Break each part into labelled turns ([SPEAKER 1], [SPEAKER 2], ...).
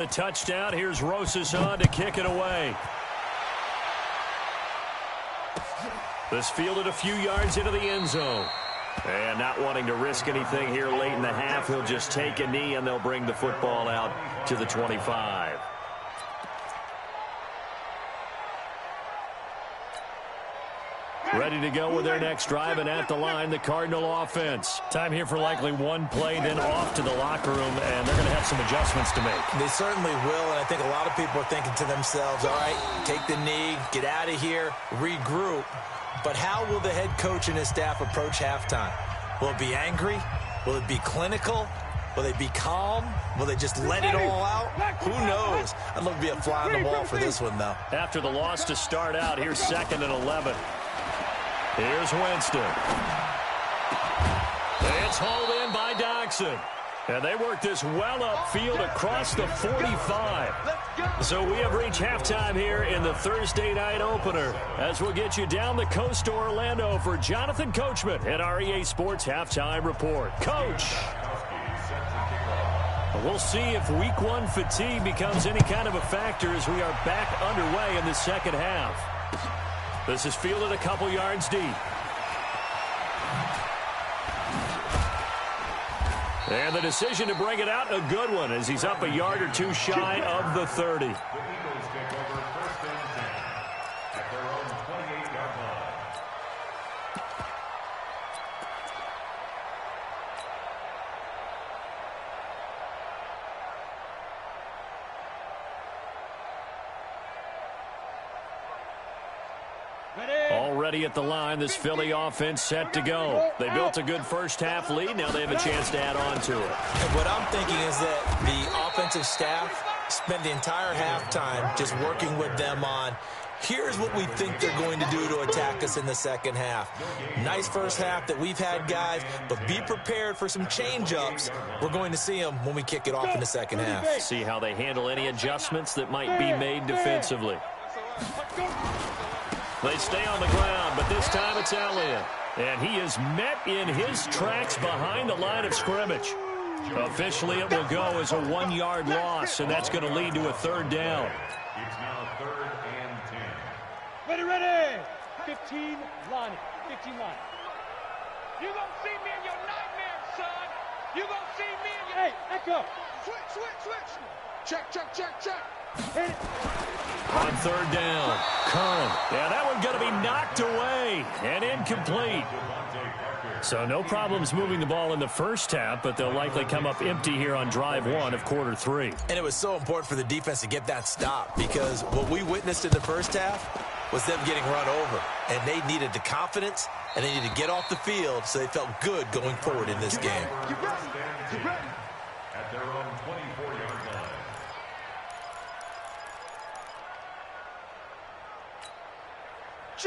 [SPEAKER 1] The touchdown. Here's Rosas on to kick it away. This fielded a few yards into the end zone. And not wanting to risk anything here late in the half, he'll just take a knee and they'll bring the football out to the 25. Ready to go with their next drive, and at the line, the Cardinal offense. Time here for likely one play, then off to the locker room, and they're going to have some adjustments to make.
[SPEAKER 2] They certainly will, and I think a lot of people are thinking to themselves, all right, take the knee, get out of here, regroup. But how will the head coach and his staff approach halftime? Will it be angry? Will it be clinical? Will they be calm? Will they just let it all out? Who knows? I'd love to be a fly on the wall for this one, though.
[SPEAKER 1] After the loss to start out, here's 2nd and 11. Here's Winston. It's hauled in by Doxson. And they work this well upfield across the 45. So we have reached halftime here in the Thursday night opener, as we'll get you down the coast to Orlando for Jonathan Coachman at our EA Sports Halftime Report. Coach. We'll see if week 1 fatigue becomes any kind of a factor as we are back underway in the second half. This is fielded a couple yards deep. And the decision to bring it out, a good one, as he's up a yard or two shy of the 30.
[SPEAKER 3] The Eagles take over 1st and 10 at their own 28-yard line.
[SPEAKER 1] Already at the line, this Philly offense set to go. They built a good first-half lead. Now they have a chance to add on to it.
[SPEAKER 2] And what I'm thinking is that the offensive staff spent the entire halftime just working with them on, here's what we think they're going to do to attack us in the second half. Nice first half that we've had, guys, but be prepared for some change-ups. We're going to see them when we kick it off in the second half.
[SPEAKER 1] See how they handle any adjustments that might be made defensively. They stay on the ground, but this time it's Elliott. And he is met in his tracks behind the line of scrimmage. Officially, it will go as a 1-yard loss, and that's going to lead to a 3rd down.
[SPEAKER 3] It's now 3rd and 10.
[SPEAKER 4] Ready. 15 line. 15 line. You gonna see me in your nightmares, son. You gonna see me in your... Hey, echo. Switch. Check.
[SPEAKER 1] On 3rd down, Curran. Yeah, that one's going to be knocked away and incomplete. So no problems moving the ball in the first half, but they'll likely come up empty here on drive 1 of quarter 3.
[SPEAKER 2] And it was so important for the defense to get that stop, because what we witnessed in the first half was them getting run over. And they needed the confidence, and they needed to get off the field so they felt good going forward in this game.
[SPEAKER 3] At their own 24-yard line.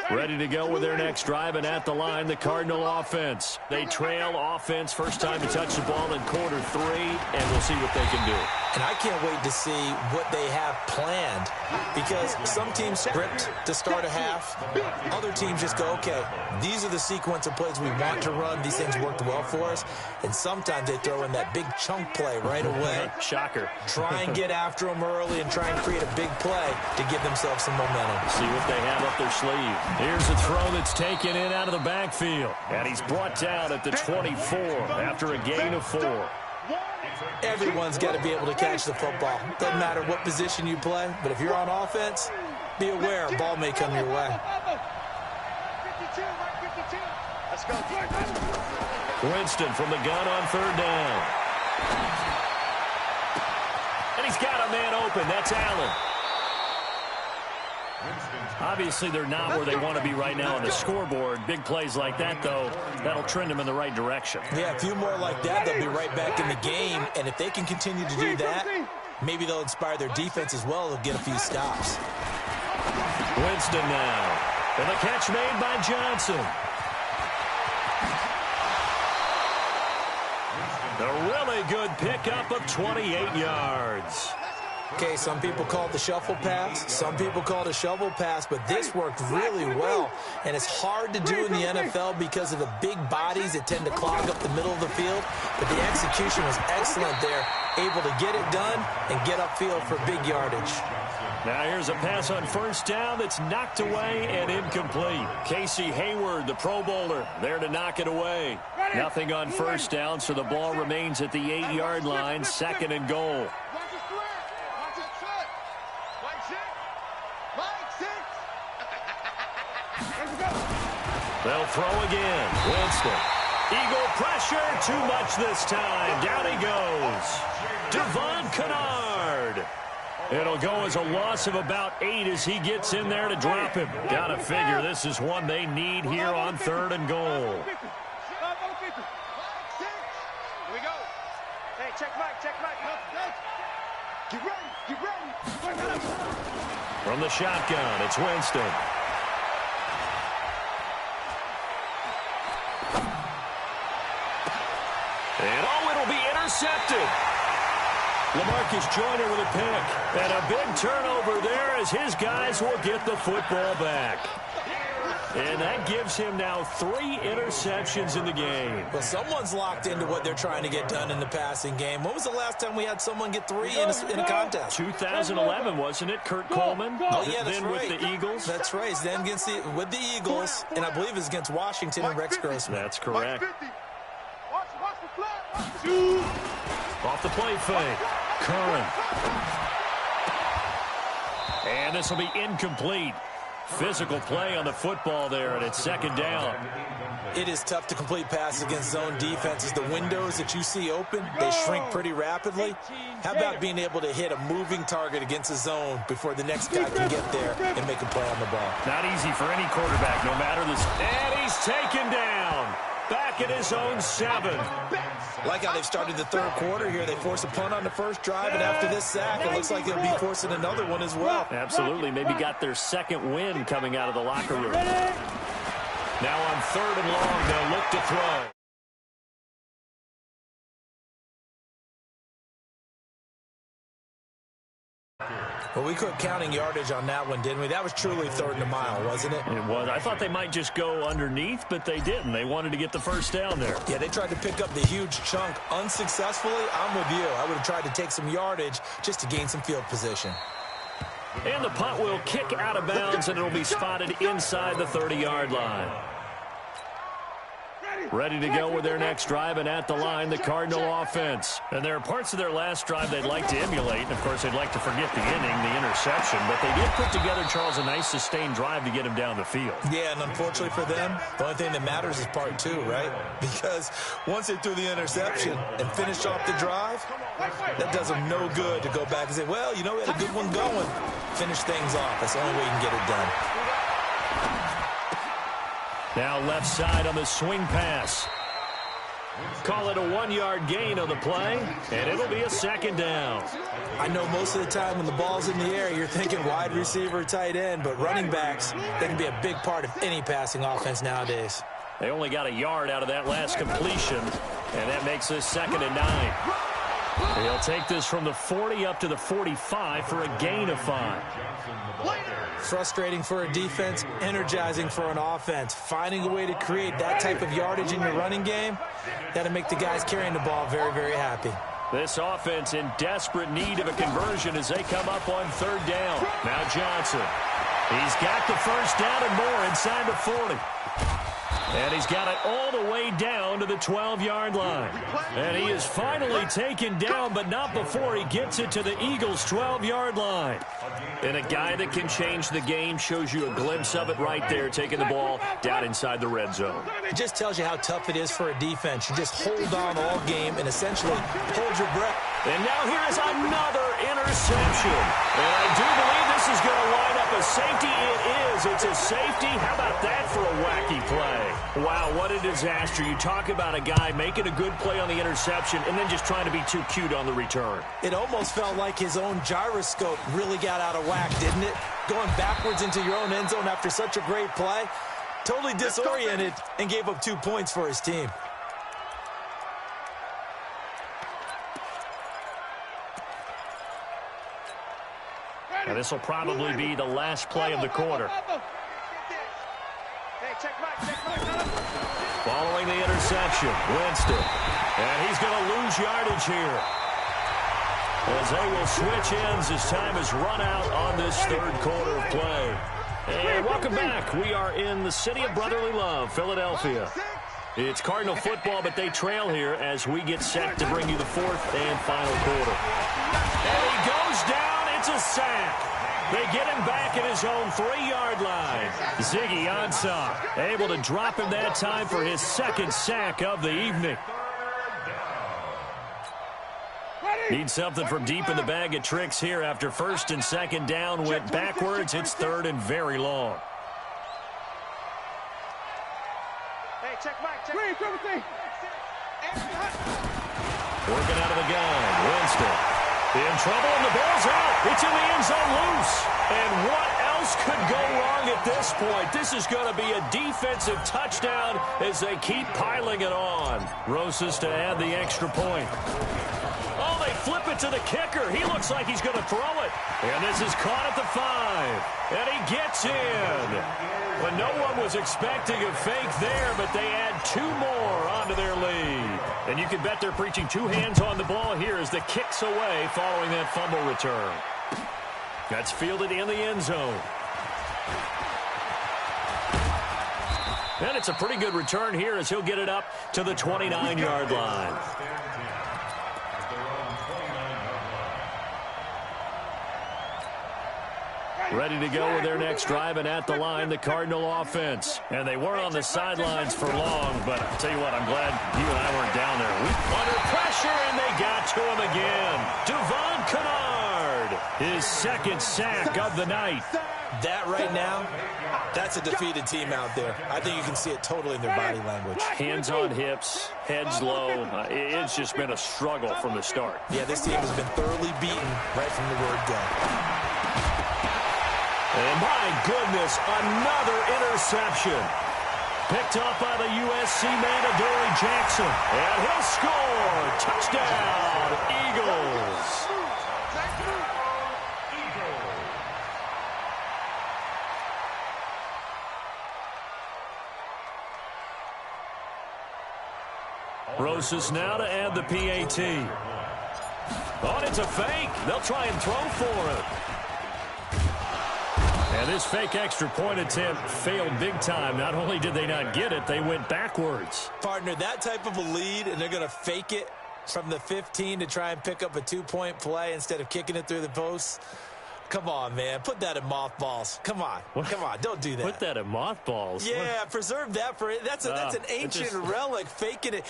[SPEAKER 1] Ready to go with their next drive, and at the line, the Cardinal offense. They trail offense, first time to touch the ball in quarter 3, and we'll see what they can do.
[SPEAKER 2] And I can't wait to see what they have planned, because some teams script to start a half. Other teams just go, okay, these are the sequence of plays we want to run. These things worked well for us. And sometimes they throw in that big chunk play right away.
[SPEAKER 1] Shocker.
[SPEAKER 2] Try and get after them early and try and create a big play to give themselves some momentum.
[SPEAKER 1] See what they have up their sleeve. Here's a throw that's taken in out of the backfield. And he's brought down at the 24 after a gain of 4.
[SPEAKER 2] Everyone's got to be able to catch the football. Doesn't matter what position you play, but if you're on offense, be aware a ball may come your way.
[SPEAKER 4] Let's go.
[SPEAKER 1] Winston from the gun on 3rd down. And he's got a man open. That's Allen. Obviously, they're not where they want to be right now on the scoreboard. Big plays like that, though, that'll trend them in the right direction.
[SPEAKER 2] Yeah, a few more like that, they'll be right back in the game. And if they can continue to do that, maybe they'll inspire their defense as well. They'll get a few stops.
[SPEAKER 1] Winston now. And the catch made by Johnson. A really good pickup of 28 yards.
[SPEAKER 2] Okay, some people call it the shuffle pass. Some people call it a shovel pass, but this worked really well. And it's hard to do in the NFL because of the big bodies that tend to clog up the middle of the field. But the execution was excellent there. able to get it done and get upfield for big yardage.
[SPEAKER 1] Now here's a pass on first down that's knocked away and incomplete. Casey Hayward, the Pro Bowler, there to knock it away. Nothing on first down, so the ball remains at the 8-yard line, 2nd and goal. They'll throw again. Winston. Eagle pressure, too much this time. Down he goes. Devon Kennard. It'll go as a loss of about 8 as he gets in there to drop him. Gotta figure this is one they need here on 3rd and goal.
[SPEAKER 4] Here we go. Hey, check Mike. Get ready.
[SPEAKER 1] From the shotgun, it's Winston. And it'll be intercepted. LaMarcus Joyner with a pick. And a big turnover there as his guys will get the football back. And that gives him now 3 interceptions in the game.
[SPEAKER 2] Well, someone's locked into what they're trying to get done in the passing game. When was the last time we had someone get 3 in a contest?
[SPEAKER 1] 2011, wasn't it? Kurt Coleman.
[SPEAKER 2] Oh, yeah, that's
[SPEAKER 1] then
[SPEAKER 2] right.
[SPEAKER 1] with the Eagles.
[SPEAKER 2] That's right. Then with the Eagles, and I believe it's against Washington and Rex Grossman.
[SPEAKER 1] That's correct.
[SPEAKER 4] Watch the flag.
[SPEAKER 1] Off the play fake. Curran. And this will be incomplete. Physical play on the football there, and it's 2nd down.
[SPEAKER 2] It is tough to complete passes against zone defenses. The windows that you see open, they shrink pretty rapidly. How about being able to hit a moving target against a zone before the next guy can get there and make a play on the ball?
[SPEAKER 1] Not easy for any quarterback, no matter the... And he's taken down. Back at his own 7.
[SPEAKER 2] Like how they've started the 3rd quarter here. They force a punt on the first drive, and after this sack, it looks like they'll be forcing another one as well.
[SPEAKER 1] Absolutely. Maybe got their 2nd win coming out of the locker room. Now on 3rd and long, they'll look to throw.
[SPEAKER 2] Well, we quit counting yardage on that one, didn't we? That was truly 3rd and a mile, wasn't it?
[SPEAKER 1] It was. I thought they might just go underneath, but they didn't. They wanted to get the first down there.
[SPEAKER 2] Yeah, they tried to pick up the huge chunk unsuccessfully. I'm with you. I would have tried to take some yardage just to gain some field position.
[SPEAKER 1] And the punt will kick out of bounds, and it'll be spotted inside the 30-yard line. Ready to go with their next drive, and at the line, the Cardinal offense. And there are parts of their last drive they'd like to emulate. And, of course, they'd like to forget the inning, the interception. But they did put together, Charles, a nice sustained drive to get him down the field.
[SPEAKER 2] Yeah, and unfortunately for them, the only thing that matters is part 2, right? Because once they threw the interception and finished off the drive, that does them no good to go back and say, well, you know, we had a good one going. Finish things off. That's the only way you can get it done.
[SPEAKER 1] Now left side on the swing pass. Call it a 1-yard gain on the play, and it'll be a 2nd down.
[SPEAKER 2] I know most of the time when the ball's in the air, you're thinking wide receiver, tight end, but running backs, they can be a big part of any passing offense nowadays.
[SPEAKER 1] They only got a yard out of that last completion, and that makes this 2nd and 9. He'll take this from the 40 up to the 45 for a gain of 5.
[SPEAKER 2] Frustrating for a defense, energizing for an offense. Finding a way to create that type of yardage in your running game, that'll make the guys carrying the ball very, very happy.
[SPEAKER 1] This offense in desperate need of a conversion as they come up on 3rd down. Now Johnson. He's got the first down and more inside the 40. And he's got it all the way down to the 12-yard line. And he is finally taken down, but not before he gets it to the Eagles' 12-yard line. And a guy that can change the game shows you a glimpse of it right there, taking the ball down inside the red zone.
[SPEAKER 2] It just tells you how tough it is for a defense. You just hold on all game and essentially hold your breath.
[SPEAKER 1] And now here is another interception. And I do believe this is going to line up a safety. It is. It's a safety. How about that for a wacky play? Wow, what a disaster. You talk about a guy making a good play on the interception and then just trying to be too cute on the return.
[SPEAKER 2] It almost felt like his own gyroscope really got out of whack, didn't it? Going backwards into your own end zone after such a great play. Totally disoriented and gave up 2 points for his team.
[SPEAKER 1] And this will probably be the last play of the quarter. Following the interception, Winston. And he's going to lose yardage here. as they will switch ends as time has run out on this third quarter of play. And welcome back. We are in the city of brotherly love, Philadelphia. It's Cardinal football, but they trail here as we get set to bring you the fourth and final quarter. And he goes down. It's a sack. They get him back at his own 3-yard line. Ziggy Ansah able to drop him that time for his second sack of the evening. Need something from deep in the bag of tricks here after first and second down went backwards. It's third and very long.
[SPEAKER 4] Hey, check Mike. Check.
[SPEAKER 1] Working out of the gun. Winston. In trouble, and the ball's out. It's in the end zone loose. And what else could go wrong at this point? This is going to be a defensive touchdown as they keep piling it on. Rosas to add the extra point. Oh, they flip it to the kicker. He looks like he's going to throw it. And this is caught at the 5. And he gets in. But no one was expecting a fake there, but they add 2 more onto their lead. And you can bet they're preaching 2 hands on the ball here as the kick's away following that fumble return. That's fielded in the end zone. And it's a pretty good return here as he'll get it up to the 29-yard line. Ready to go with their next drive, and at the line, the Cardinal offense. And they weren't on the sidelines for long, but I'll tell you what, I'm glad you and I weren't down there. Under pressure, and they got to him again. Devon Kennard, his second sack of the night.
[SPEAKER 2] That right now, that's a defeated team out there. I think you can see it totally in their body language.
[SPEAKER 1] Hands on hips, heads low. It's just been a struggle from the start.
[SPEAKER 2] Yeah, this team has been thoroughly beaten right from the word go.
[SPEAKER 1] And my goodness, another interception. Picked up by the USC man, Adoree Jackson. And he'll score. Touchdown, Eagles. Rosas now to add the PAT. Oh, and it's a fake. They'll try and throw for it. And this fake extra point attempt failed big time. Not only did they not get it, they went backwards.
[SPEAKER 2] Partner, that type of a lead, and they're going to fake it from the 15 to try and pick up a 2-point play instead of kicking it through the posts. Come on, man. Put that in mothballs. Come on. Come on. Don't do that.
[SPEAKER 1] Put that in mothballs?
[SPEAKER 2] Yeah, preserve that for it. That's an ancient relic, faking it.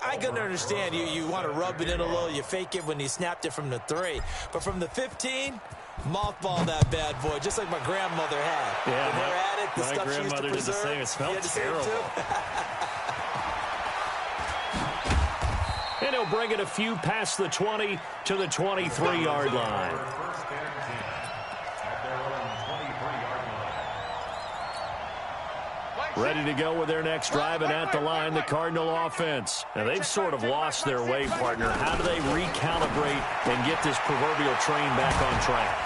[SPEAKER 2] I can understand you want to rub it in a little. You fake it when you snapped it from the 3. But from the 15, mothball that bad boy, just like my grandmother had.
[SPEAKER 1] Yeah,
[SPEAKER 2] when they're at it, the stuff she used to preserve.
[SPEAKER 1] Did the same. It smelled terrible. And he'll bring it a few past the 20 to the 23-yard line. Ready to go with their next drive, and at the line, the Cardinal offense. Now, they've sort of lost their way, partner. How do they recalibrate and get this proverbial train back on track?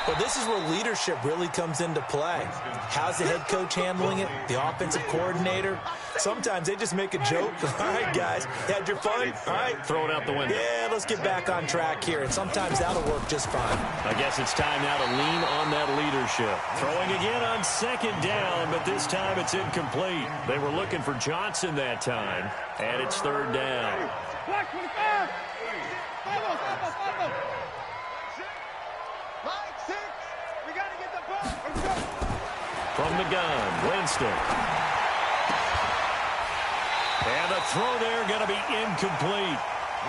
[SPEAKER 2] Well, this is where leadership really comes into play. How's the head coach handling it? The offensive coordinator? Sometimes they just make a joke. All right, guys, had your fun? All right.
[SPEAKER 1] Throw it out the window.
[SPEAKER 2] Yeah, let's get back on track here. And sometimes that'll work just fine.
[SPEAKER 1] I guess it's time now to lean on that leadership. Throwing again on second down, but this time it's incomplete. They were looking for Johnson that time, and it's third down.
[SPEAKER 4] Black 25.
[SPEAKER 1] From the gun, Winston. And the throw there going to be incomplete.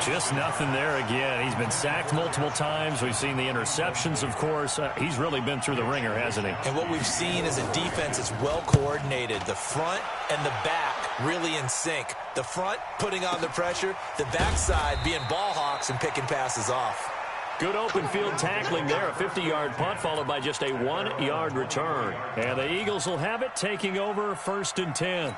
[SPEAKER 1] Just nothing there again. He's been sacked multiple times. We've seen the interceptions, of course. He's really been through the ringer, hasn't he?
[SPEAKER 2] And what we've seen is a defense that's well coordinated. The front and the back really in sync. The front putting on the pressure. The backside being ball hawks and picking passes off.
[SPEAKER 1] Good open field tackling there. A 50-yard punt followed by just a 1-yard return. And the Eagles will have it, taking over 1st and 10.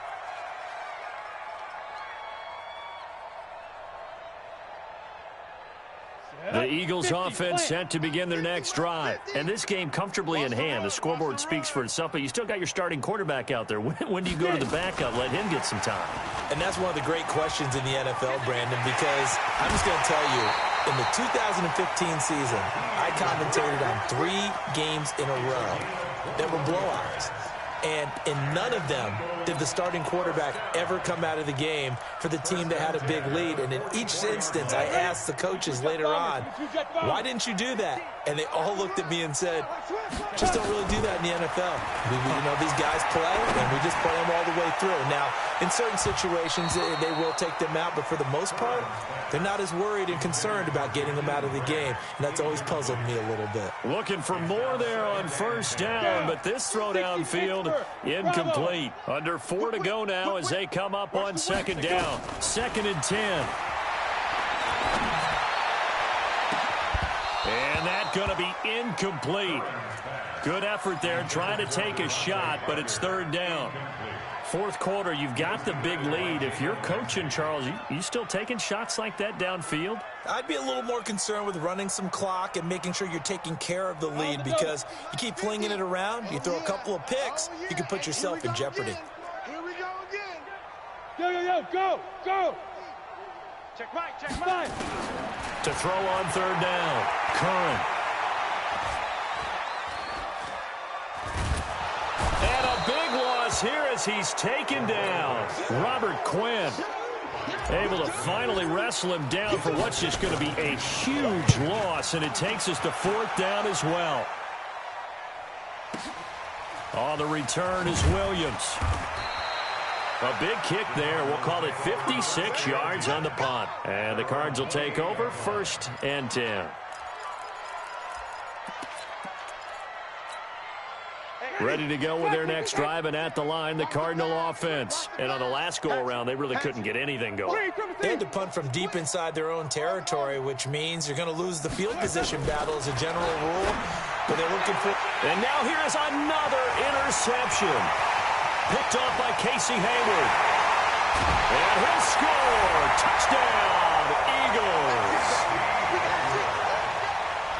[SPEAKER 1] The Eagles offense set to begin their next drive. And this game comfortably in hand. The scoreboard speaks for itself, but you still got your starting quarterback out there. When do you go to the backup? Let him get some time.
[SPEAKER 2] And that's one of the great questions in the NFL, Brandon, because I'm just going to tell you, In the 2015 season, I commentated on 3 games in a row that were blowouts. And in none of them did the starting quarterback ever come out of the game for the team that had a big lead. And in each instance, I asked the coaches later on, why didn't you do that? And they all looked at me and said, just don't really do that in the NFL. You know, these guys play, and we just play them all the way through. Now, in certain situations, they will take them out, but for the most part, they're not as worried and concerned about getting them out of the game. And that's always puzzled me a little bit.
[SPEAKER 1] Looking for more there on first down, but this throw downfield incomplete. Under 4 to go now as they come up on second down. 2nd and 10. And that's going to be incomplete. Good effort there trying to take a shot, but it's 3rd down. 4th quarter, you've got the big lead. If you're coaching, Charles, you still taking shots like that downfield?
[SPEAKER 2] I'd be a little more concerned with running some clock and making sure you're taking care of the lead, because you keep flinging it around, you throw a couple of picks, you can put yourself in jeopardy.
[SPEAKER 4] Here we go again. Go. Check mine.
[SPEAKER 1] To throw on 3rd down, Curran. And a big loss here as he's taken down. Robert Quinn able to finally wrestle him down for what's just going to be a huge loss, and it takes us to 4th down as well. On the return is Williams. A big kick there. We'll call it 56 yards on the punt. And the Cards will take over 1st and 10. Ready to go with their next drive, and at the line, the Cardinal offense. And on the last go-around, they really couldn't get anything going.
[SPEAKER 2] They had to punt from deep inside their own territory, which means you're going to lose the field position battle as a general rule. But they're looking for...
[SPEAKER 1] And now here is another interception. Picked off by Casey Hayward. And he'll score. Touchdown, Eagles.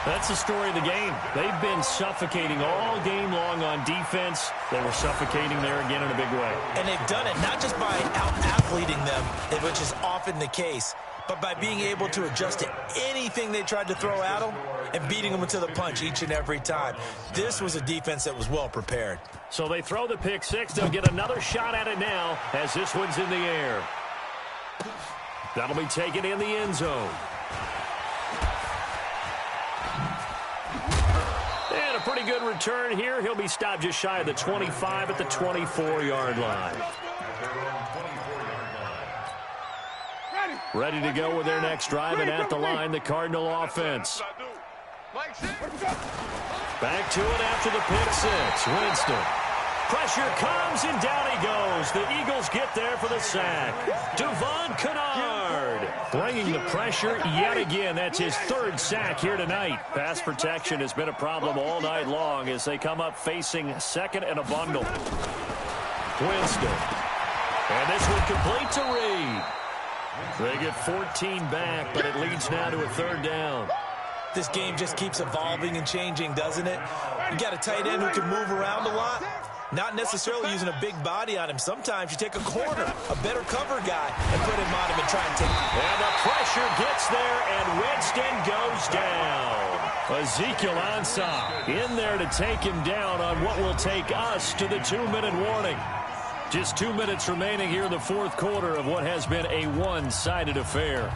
[SPEAKER 1] That's the story of the game. They've been suffocating all game long on defense. They were suffocating there again in a big way.
[SPEAKER 2] And they've done it not just by out-athleting them, which is often the case, but by being able to adjust to anything they tried to throw at them and beating them to the punch each and every time. This was a defense that was well prepared.
[SPEAKER 1] So they throw the pick six. They'll get another shot at it now as this one's in the air. That'll be taken in the end zone. And a pretty good return here. He'll be stopped just shy of the 25 at the 24-yard line. Ready to go with their next drive, and at the line, the Cardinal offense. Back to it after the pick six. Winston. Pressure comes, and down he goes. The Eagles get there for the sack. Devon Kennard bringing the pressure yet again. That's his third sack here tonight. Pass protection has been a problem all night long as they come up facing second and a bundle. Winston. And this one complete to Reed. They get 14 back, but it leads now to a third down.
[SPEAKER 2] This game just keeps evolving and changing, doesn't it? You got a tight end who can move around a lot. Not necessarily using a big body on him. Sometimes you take a corner, a better cover guy, and put him on him and try and take him.
[SPEAKER 1] And the pressure gets there, and Winston goes down. Ezekiel Ansah in there to take him down on what will take us to the 2-minute warning. Just 2 minutes remaining here in the fourth quarter of what has been a one-sided affair.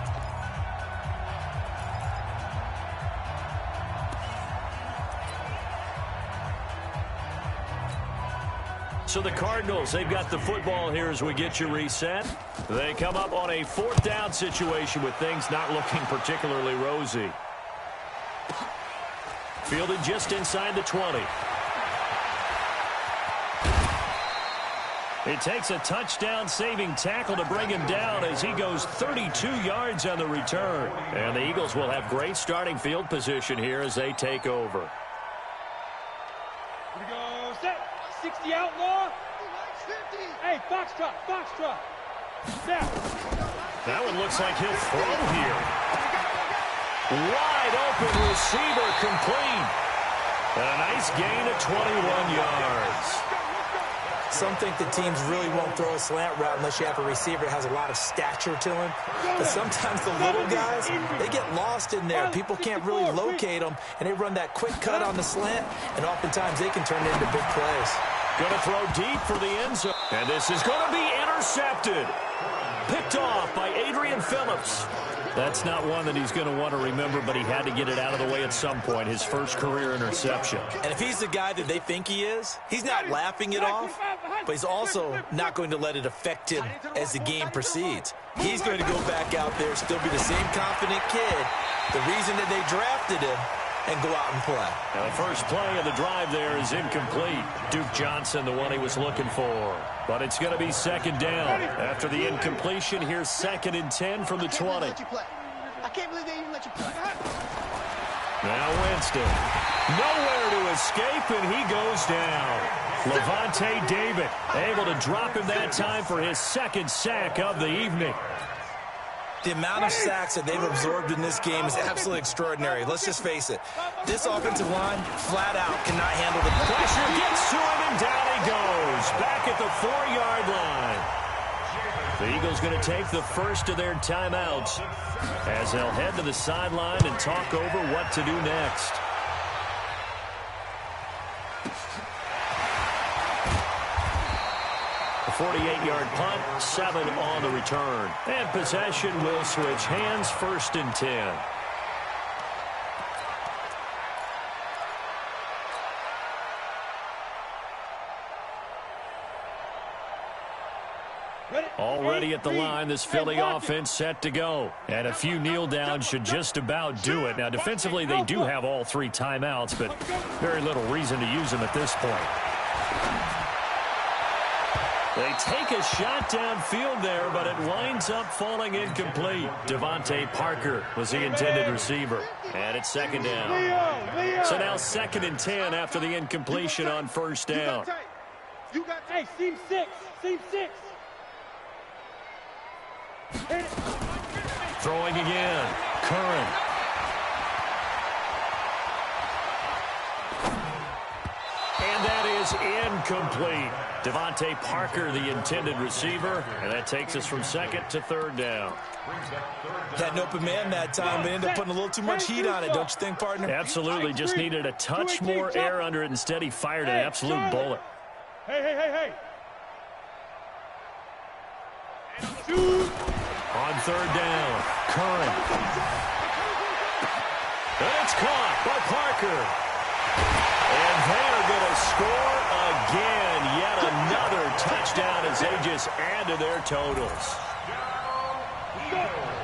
[SPEAKER 1] So the Cardinals, they've got the football here as we get you reset. They come up on a fourth down situation with things not looking particularly rosy. Fielded just inside the 20. It takes a touchdown-saving tackle to bring him down as he goes 32 yards on the return. And the Eagles will have great starting field position here as they take over.
[SPEAKER 4] Here we go, set. 60 outlaw. Hey, foxtrot. Now.
[SPEAKER 1] That one looks like he'll throw here. Wide open receiver complete. And a nice gain of 21 yards.
[SPEAKER 2] Some think the teams really won't throw a slant route unless you have a receiver that has a lot of stature to him. But sometimes the little guys, they get lost in there. People can't really locate them, and they run that quick cut on the slant, and oftentimes they can turn it into big plays.
[SPEAKER 1] Going to throw deep for the end zone. And this is going to be intercepted. Picked off by Adrian Phillips. That's not one that he's going to want to remember, but he had to get it out of the way at some point, his first career interception.
[SPEAKER 2] And if he's the guy that they think he is, he's not laughing it off, but he's also not going to let it affect him as the game proceeds. He's going to go back out there, still be the same confident kid, the reason that they drafted him, and go out and play.
[SPEAKER 1] Now, the first play of the drive there is incomplete. Duke Johnson, the one he was looking for. But it's going to be second down. After the incompletion, here's 2nd and 10 from the 20.
[SPEAKER 5] I can't believe they even let you play.
[SPEAKER 1] Now Winston. Nowhere to escape, and he goes down. Levante David able to drop him that time for his 2nd sack of the evening.
[SPEAKER 2] The amount of sacks that they've absorbed in this game is absolutely extraordinary. Let's just face it. This offensive line, flat out, cannot handle the
[SPEAKER 1] pressure. Gets to him, and down he goes. Back at the 4-yard line. The Eagles going to take the first of their timeouts as they'll head to the sideline and talk over what to do next. A 48-yard punt, 7 on the return. And possession will switch hands, 1st and 10. Already at the line, this Philly offense set to go. And a few kneel downs should just about do it. Now, defensively, they do have all 3 timeouts, but very little reason to use them at this point. They take a shot downfield there, but it winds up falling incomplete. Devontae Parker was the intended receiver. And it's 2nd down. So now 2nd and 10 after the incompletion on 1st down.
[SPEAKER 4] Hey, seam 6. Seam 6.
[SPEAKER 1] Throwing again. Curran. And that is incomplete. Devontae Parker, the intended receiver, and that takes us from 2nd to 3rd down.
[SPEAKER 2] Had an open man that time, but ended up putting a little too much heat on it, don't you think, partner?
[SPEAKER 1] Absolutely. Just needed a touch more air under it. Instead, he fired an absolute bullet.
[SPEAKER 4] Hey.
[SPEAKER 1] On 3rd down, Curran. And it's caught by Parker. And they're going to score again. Yet another touchdown as they just add to their totals.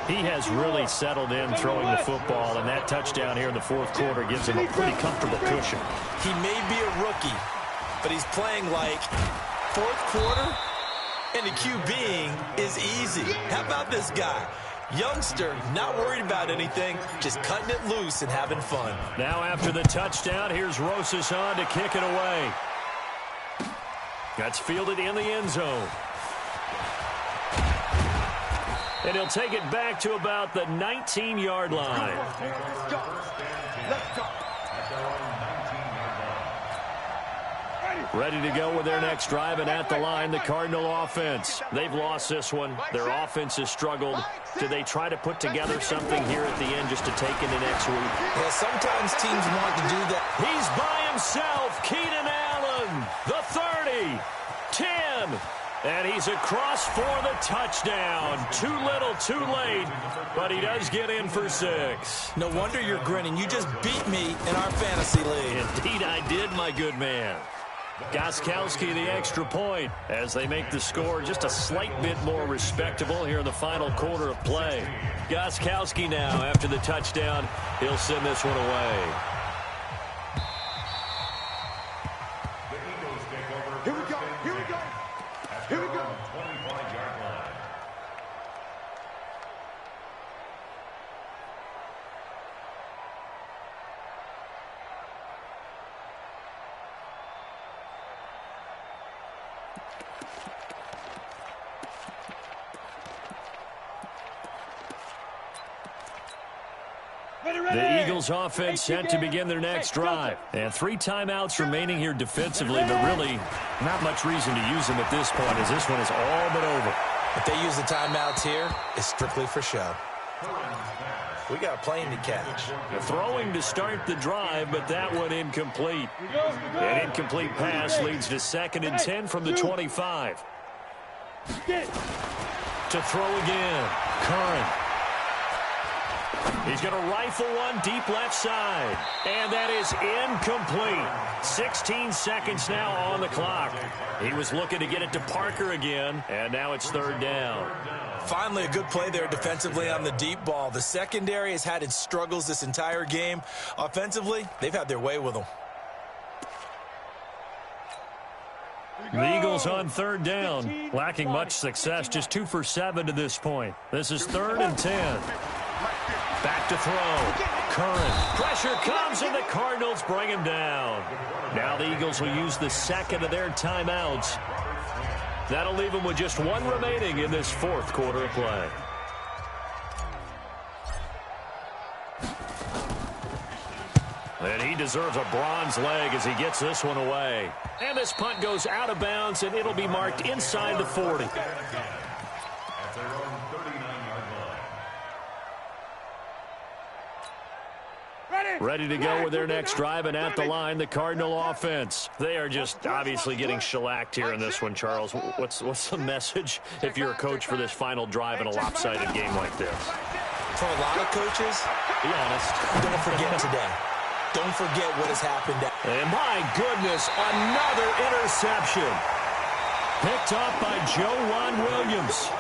[SPEAKER 1] He has really settled in throwing the football, and that touchdown here in the 4th quarter gives him a pretty comfortable cushion.
[SPEAKER 2] He may be a rookie, but he's playing like 4th quarter, and the QBing is easy. How about this guy? Youngster, not worried about anything, just cutting it loose and having fun.
[SPEAKER 1] Now after the touchdown, here's Rosas on to kick it away. That's fielded in the end zone. And he'll take it back to about the 19-yard line.
[SPEAKER 5] Let's go.
[SPEAKER 1] Ready to go with their next drive, and at the line, the Cardinal offense. They've lost this one. Their offense has struggled. Do they try to put together something here at the end just to take into next week?
[SPEAKER 2] Yeah, sometimes teams want to do that.
[SPEAKER 1] He's by himself. Keenan Allen, the 30, 10. And he's across for the touchdown. Too little, too late, but he does get in for 6.
[SPEAKER 2] No wonder you're grinning. You just beat me in our fantasy league.
[SPEAKER 1] Indeed I did, my good man. Gostkowski the extra point as they make the score just a slight bit more respectable here in the final quarter of play. Gostkowski now, after the touchdown, he'll send this one away.
[SPEAKER 5] Here we go.
[SPEAKER 3] 25-yard line.
[SPEAKER 1] The Eagles offense set to begin their next drive. And 3 timeouts remaining here defensively, but really not much reason to use them at this point as this one is all but over.
[SPEAKER 2] If they use the timeouts here, it's strictly for show. We got a plane to catch.
[SPEAKER 1] Throwing to start the drive, but that one incomplete. An incomplete pass leads to 2nd and 10 from the 25. To throw again, Curran. He's going to rifle one deep left side. And that is incomplete. 16 seconds now on the clock. He was looking to get it to Parker again, and now it's 3rd down.
[SPEAKER 2] Finally, a good play there defensively on the deep ball. The secondary has had its struggles this entire game. Offensively, they've had their way with them.
[SPEAKER 1] The Eagles on 3rd down, lacking much success, just 2 for 7 to this point. This is 3rd and 10. Back to throw. Curran. Pressure comes, and the Cardinals bring him down. Now the Eagles will use the 2nd of their timeouts. That'll leave them with just 1 remaining in this 4th quarter of play. And he deserves a bronze leg as he gets this one away. And this punt goes out of bounds, and it'll be marked inside the 40.
[SPEAKER 3] At their own 39-yard line.
[SPEAKER 1] Ready to go with their next drive, and at the line, the Cardinal offense. They are just obviously getting shellacked here in this one, Charles. What's the message if you're a coach for this final drive in a lopsided game like this?
[SPEAKER 2] For a lot of coaches,
[SPEAKER 1] Be honest.
[SPEAKER 2] don't forget today. Don't forget what has happened.
[SPEAKER 1] And my goodness, another interception. Picked up by Joe Williams.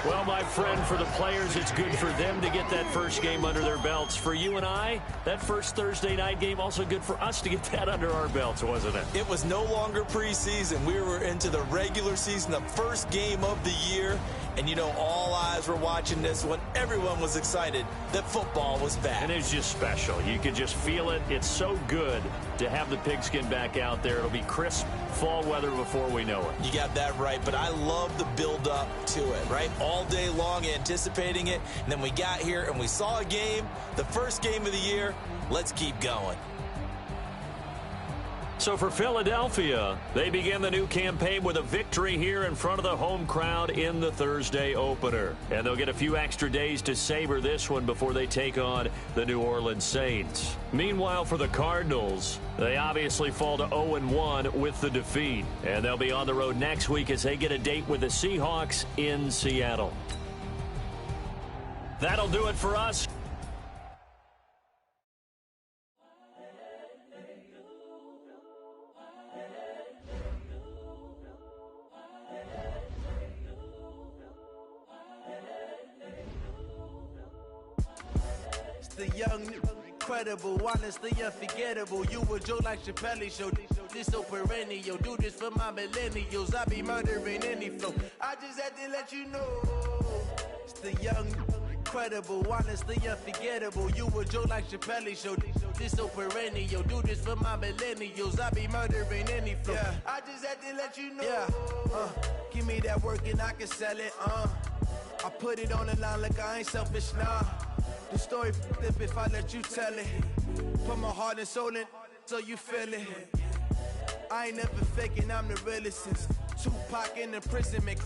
[SPEAKER 1] Well, my friend, for the players, it's good for them to get that first game under their belts. For you and I, that first Thursday night game, also good for us to get that under our belts, wasn't it?
[SPEAKER 2] It was no longer preseason. We were into the regular season, the first game of the year. And, you know, all eyes were watching this one. Everyone was excited that football was back.
[SPEAKER 1] And it's just special. You could just feel it. It's so good to have the pigskin back out there. It'll be crisp fall weather before we know it.
[SPEAKER 2] You got that right, but I love the build-up to it, right? All day long anticipating it, and then we got here and we saw a game, the first game of the year. Let's keep going.
[SPEAKER 1] So for Philadelphia, they begin the new campaign with a victory here in front of the home crowd in the Thursday opener. And they'll get a few extra days to savor this one before they take on the New Orleans Saints. Meanwhile, for the Cardinals, they obviously fall to 0-1 with the defeat. And they'll be on the road next week as they get a date with the Seahawks in Seattle. That'll do it for us.
[SPEAKER 6] The young, incredible, honestly unforgettable. You a Joe like Chappelle show. This so perennial. Do this for my millennials. I be murdering any flow. I just had to let you know. It's the young, incredible, honestly unforgettable. You a Joe like Chappelle show. This so perennial. Do this for my millennials. I be murdering any flow. Yeah. I just had to let you know. Yeah. Give me that work and I can sell it. I put it on the line like I ain't selfish, nah. The story flip if I let you tell it. Put my heart and soul in so you feel it. I ain't never faking, I'm the realest since Tupac in the prison, man.